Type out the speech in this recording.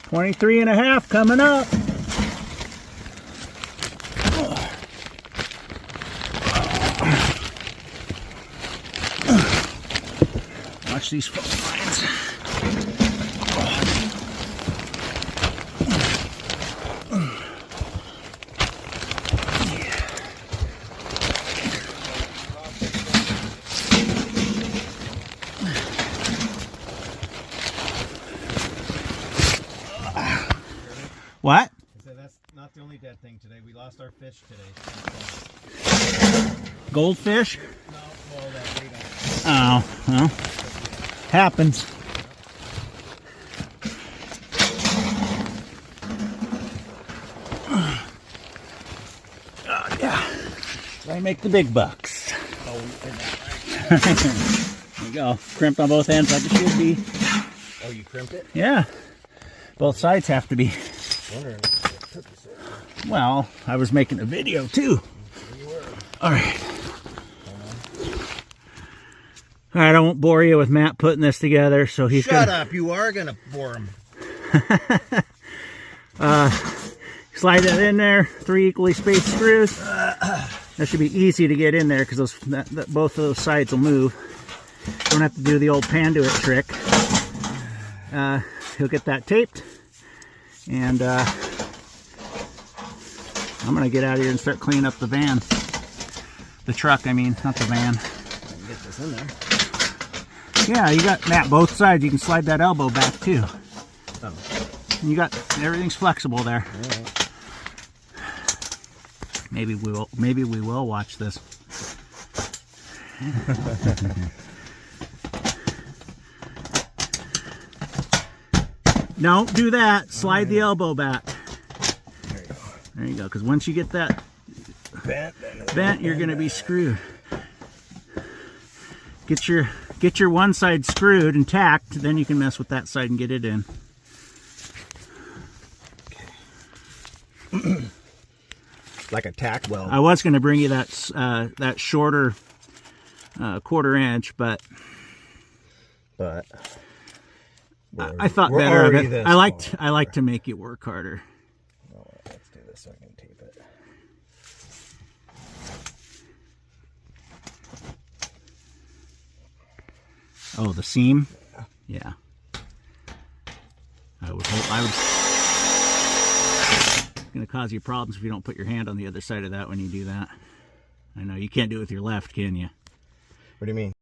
23.5 coming up. Watch these foot lines. What? I said that's not the only dead thing today. We lost our fish today. Goldfish? No, well, that bait Oh, well, happens. Oh, yeah. I make the big bucks. Oh, we did that right. There you go. Crimped on both ends like it should be. Oh, you crimped it? Yeah. Both sides have to be. Wondering if it took you so long. Well, I was making a video too. You were. All right. All right, I won't bore you with Matt putting this together, so he's Shut up! You are gonna bore him. Slide that in there. 3 equally spaced screws. That should be easy to get in there because both of those sides will move. Don't have to do the old Panduit trick. He'll get that taped, and I'm gonna get out of here and start cleaning up the van. The truck, I mean, not the van. I can get this in there. Yeah, you got Matt both sides. You can slide that elbow back too. Oh. You got everything's flexible there. All right. Maybe we will watch this. Don't do that. Slide the elbow back. There you go. There you go. Because once you get that bent, you're going to be screwed. Get your one side screwed and tacked, then you can mess with that side and get it in. Okay. Like a tack weld. I was going to bring you that shorter 1/4 inch, but I thought better of it. I like to make it work harder. Oh, let's do this so I can tape it. Oh, the seam? Yeah. It's going to cause you problems if you don't put your hand on the other side of that when you do that. I know, you can't do it with your left, can you? What do you mean?